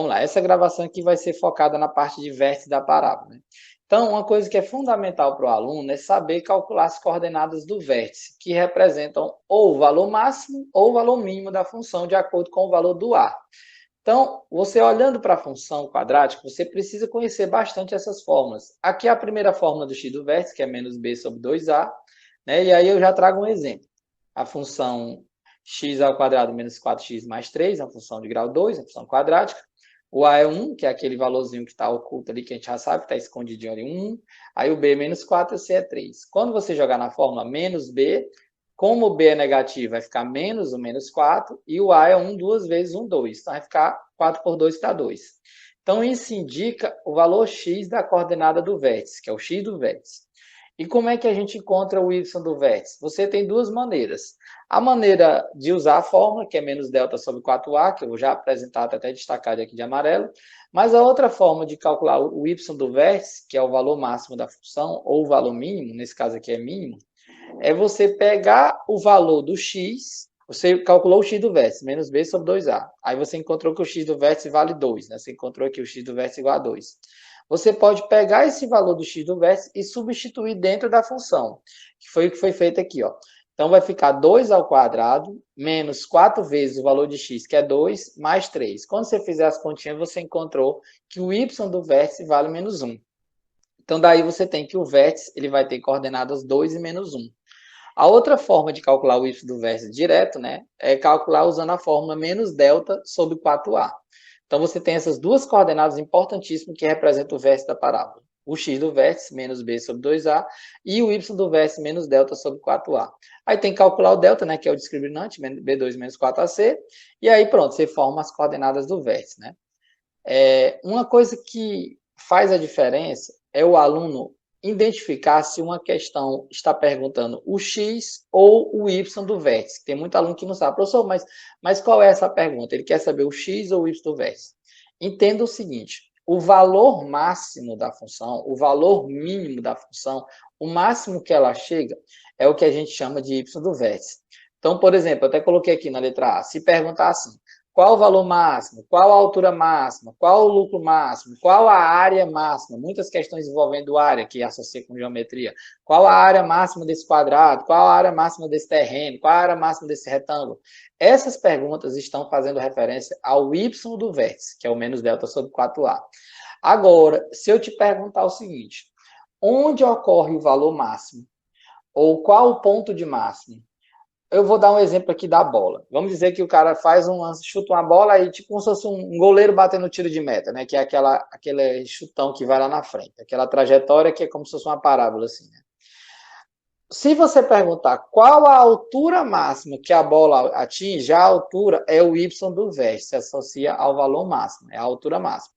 Vamos lá, essa gravação aqui vai ser focada na parte de vértice da parábola, né? Então, uma coisa que é fundamental para o aluno é saber calcular as coordenadas do vértice, que representam ou o valor máximo ou o valor mínimo da função, de acordo com o valor do A. Então, você olhando para a função quadrática, você precisa conhecer bastante essas fórmulas. Aqui é a primeira fórmula do x do vértice, que é menos b sobre 2a, né? E aí eu já trago um exemplo. A função x ao quadrado menos 4x mais 3, a função de grau 2, a função quadrática. O a é 1, que é aquele valorzinho que está oculto ali, que a gente já sabe, que está escondidinho ali, 1. Aí o b é menos 4 e o c é 3. Quando você jogar na fórmula menos b, como o b é negativo, vai ficar menos o menos 4, e o a é 1 duas vezes 1, 2. Então vai ficar 4 por 2, que dá 2. Então isso indica o valor x da coordenada do vértice, que é o x do vértice. E como é que a gente encontra o y do vértice? Você tem duas maneiras. A maneira de usar a fórmula, que é menos delta sobre 4a, que eu vou já apresentar, até destacar aqui de amarelo. Mas a outra forma de calcular o y do vértice, que é o valor máximo da função, ou o valor mínimo, nesse caso aqui é mínimo, é você pegar o valor do x, você calculou o x do vértice, menos b sobre 2a. Aí você encontrou que o x do vértice vale 2, né? Você encontrou aqui o x do vértice igual a 2. Você pode pegar esse valor do x do vértice e substituir dentro da função, que foi o que foi feito aqui, ó. Então vai ficar 2 ao quadrado menos 4 vezes o valor de x, que é 2, mais 3. Quando você fizer as continhas, você encontrou que o y do vértice vale menos 1. Então daí você tem que o vértice ele vai ter coordenadas 2 e menos 1. A outra forma de calcular o y do vértice direto, né, é calcular usando a fórmula menos delta sobre 4a. Então você tem essas duas coordenadas importantíssimas que representam o vértice da parábola. O x do vértice menos b sobre 2a e o y do vértice menos delta sobre 4a. Aí tem que calcular o delta, né, que é o discriminante, b2 menos 4ac, e aí pronto, você forma as coordenadas do vértice, né? Uma coisa que faz a diferença é o aluno identificar se uma questão está perguntando o x ou o y do vértice. Tem muito aluno que não sabe, professor, mas qual é essa pergunta? Ele quer saber o x ou o y do vértice. Entenda o seguinte, o valor máximo da função, o valor mínimo da função, o máximo que ela chega é o que a gente chama de y do vértice. Então, por exemplo, eu até coloquei aqui na letra A, se perguntar assim, qual o valor máximo? Qual a altura máxima? Qual o lucro máximo? Qual a área máxima? Muitas questões envolvendo área que associa com geometria. Qual a área máxima desse quadrado? Qual a área máxima desse terreno? Qual a área máxima desse retângulo? Essas perguntas estão fazendo referência ao y do vértice, que é o menos delta sobre 4a. Agora, se eu te perguntar o seguinte, onde ocorre o valor máximo? Ou qual o ponto de máximo? Eu vou dar um exemplo aqui da bola. Vamos dizer que o cara chuta uma bola e tipo como se fosse um goleiro batendo tiro de meta, né? Que é aquele chutão que vai lá na frente. Aquela trajetória que é como se fosse uma parábola, assim, né? Se você perguntar qual a altura máxima que a bola atinge, a altura é o y do vértice, se associa ao valor máximo, é a altura máxima.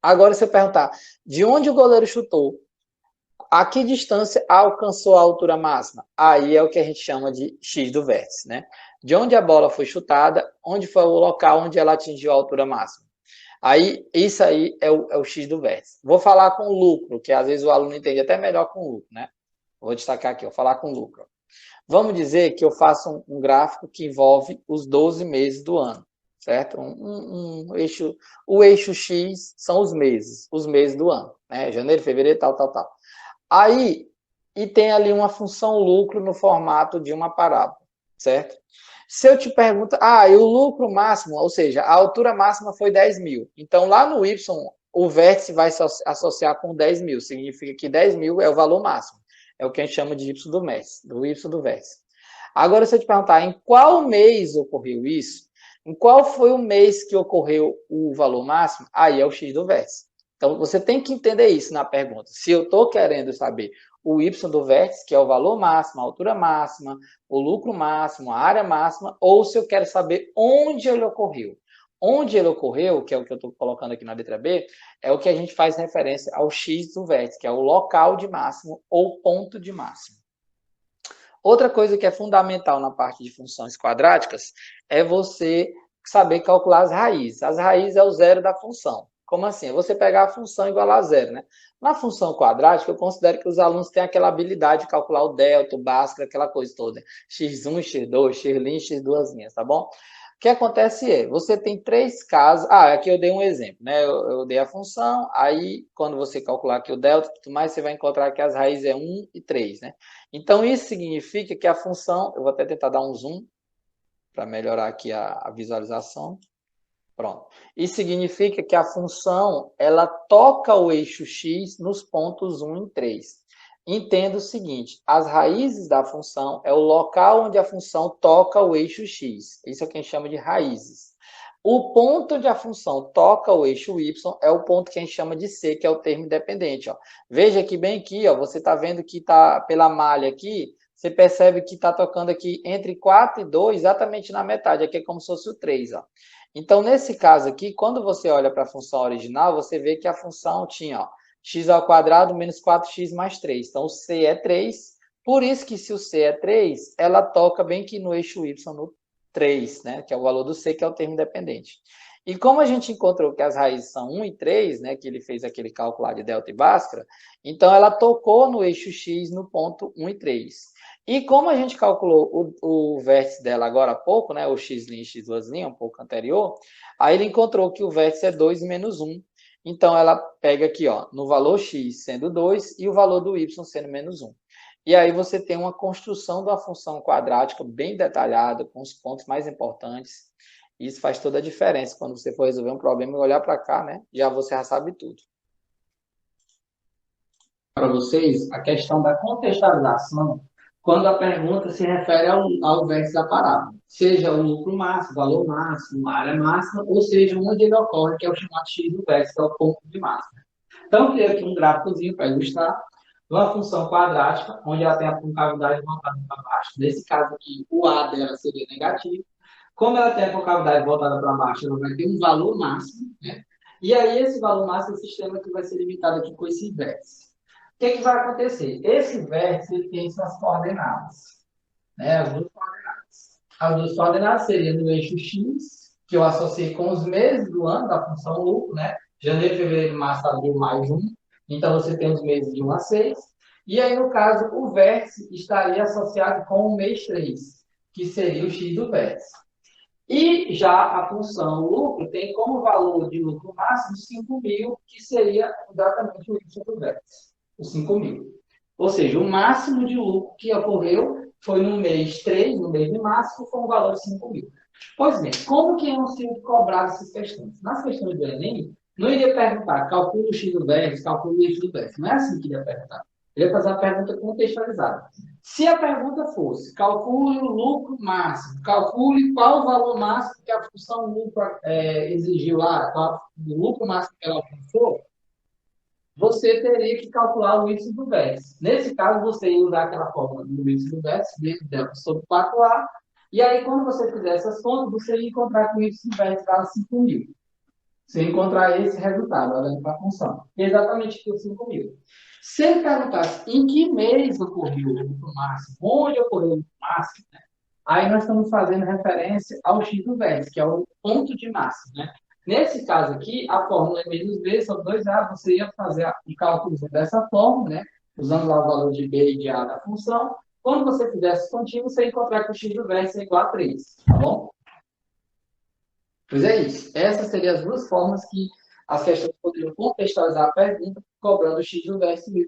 Agora, se eu perguntar de onde o goleiro chutou, a que distância alcançou a altura máxima? Aí é o que a gente chama de x do vértice, né? De onde a bola foi chutada, onde foi o local onde ela atingiu a altura máxima. Aí, isso aí é o x do vértice. Vou falar com lucro, que às vezes o aluno entende até melhor com lucro, né? Vou destacar aqui, vou falar com lucro. Vamos dizer que eu faço um gráfico que envolve os 12 meses do ano, certo? O eixo X são os meses do ano, né? Janeiro, fevereiro, tal, tal, tal. Aí, e tem ali uma função lucro no formato de uma parábola, certo? Se eu te pergunto, e o lucro máximo, ou seja, a altura máxima foi 10 mil. Então, lá no Y, o vértice vai se associar com 10 mil. Significa que 10 mil é o valor máximo. É o que a gente chama de Y do vértice. Agora, se eu te perguntar em qual mês ocorreu isso, em qual foi o mês que ocorreu o valor máximo, aí é o X do vértice. Então, você tem que entender isso na pergunta. Se eu estou querendo saber o y do vértice, que é o valor máximo, a altura máxima, o lucro máximo, a área máxima, ou se eu quero saber onde ele ocorreu. Onde ele ocorreu, que é o que eu estou colocando aqui na letra B, é o que a gente faz referência ao x do vértice, que é o local de máximo ou ponto de máximo. Outra coisa que é fundamental na parte de funções quadráticas é você saber calcular as raízes. As raízes é o zero da função. Como assim? É você pegar a função igual a zero, né? Na função quadrática, eu considero que os alunos têm aquela habilidade de calcular o delta, o Bhaskara, aquela coisa toda. X1, X2, X'lim, X duas linhas, tá bom? que acontece é, você tem três casos. Ah, aqui eu dei um exemplo, né? Eu dei a função, aí quando você calcular aqui o delta e tudo mais, você vai encontrar que as raízes é 1 e 3, né? Então isso significa que a função, eu vou até tentar dar um zoom para melhorar aqui a visualização. Pronto. Isso significa que a função, ela toca o eixo x nos pontos 1 e 3. Entenda o seguinte, as raízes da função é o local onde a função toca o eixo x. Isso é o que a gente chama de raízes. O ponto onde a função toca o eixo y é o ponto que a gente chama de c, que é o termo independente. Ó. Veja que bem aqui, ó, você está vendo que está pela malha aqui, você percebe que está tocando aqui entre 4 e 2, exatamente na metade. Aqui é como se fosse o 3. Ó. Então, nesse caso aqui, quando você olha para a função original, você vê que a função tinha ó, x ao quadrado menos 4x mais 3. Então, o c é 3. Por isso que se o c é 3, ela toca bem aqui no eixo y no 3, né? Que é o valor do c, que é o termo independente. E como a gente encontrou que as raízes são 1 e 3, né, que ele fez aquele cálculo lá de delta e bhaskara, então ela tocou no eixo x no ponto 1 e 3. E como a gente calculou o vértice dela agora há pouco, né, o x' e x', um pouco anterior, aí ele encontrou que o vértice é 2 menos 1. Então, ela pega aqui, ó, no valor x sendo 2 e o valor do y sendo menos 1. E aí você tem uma construção de uma função quadrática bem detalhada, com os pontos mais importantes. Isso faz toda a diferença quando você for resolver um problema e olhar para cá, né? Você já sabe tudo. Para vocês, a questão da contextualização, quando a pergunta se refere ao vértice da parábola, seja o lucro máximo, valor máximo, a área máxima, ou seja, onde ele ocorre, que é o chamado x do vértice, que é o ponto de máxima. Então, eu criei aqui um gráficozinho para ilustrar uma função quadrática, onde ela tem a concavidade voltada para baixo. Nesse caso aqui, o a dela seria negativo. Como ela tem a concavidade voltada para baixo, ela vai ter um valor máximo, né? E aí, esse valor máximo, esse sistema que vai ser limitado aqui com esse vértice. O que vai acontecer? Esse vértice ele tem suas coordenadas, né? As duas coordenadas. As duas coordenadas seriam no eixo x, que eu associei com os meses do ano da função lucro, né? Janeiro, fevereiro, março, abril, maio, junho. Então, você tem os meses de 1 a 6. E aí, no caso, o vértice estaria associado com o mês 3, que seria o x do vértice. E já a função lucro tem como valor de lucro máximo 5.000, que seria exatamente o y do vértice, os 5.000. Ou seja, o máximo de lucro que ocorreu foi no mês 3, no mês de março, com um valor de 5.000. Pois bem, como que iam ser cobradas essas questões? Nas questões do Enem, não iria perguntar calcule o x do vértice, calcule o y do vértice. Não é assim que iria perguntar. Ele ia fazer uma pergunta contextualizada. Se a pergunta fosse, calcule o lucro máximo, calcule qual o valor máximo que a função lucro exigiu lá, qual o lucro máximo que ela alcançou, você teria que calcular o y do vértice. Nesse caso, você ia usar aquela fórmula do y do vértice, vezes delta sobre 4a, e aí, quando você fizer essas contas, você ia encontrar que o y do vértice dava 5.000. Você ia encontrar esse resultado, olhando para a função. Exatamente aqui, os 5.000. Se ele perguntasse em que mês ocorreu o lucro máximo, onde ocorreu o lucro máximo, né? Aí nós estamos fazendo referência ao x do vértice, que é o ponto de máximo, né? Nesse caso aqui, a fórmula é menos b sobre 2a, você ia fazer um cálculo dessa forma, né? Usando lá o valor de b e de a da função. Quando você fizer esse continho, você encontrar que o x do vértice é igual a 3, tá bom? Pois é isso. Essas seriam as duas formas que as questões poderiam contextualizar a pergunta, cobrando o x do vértice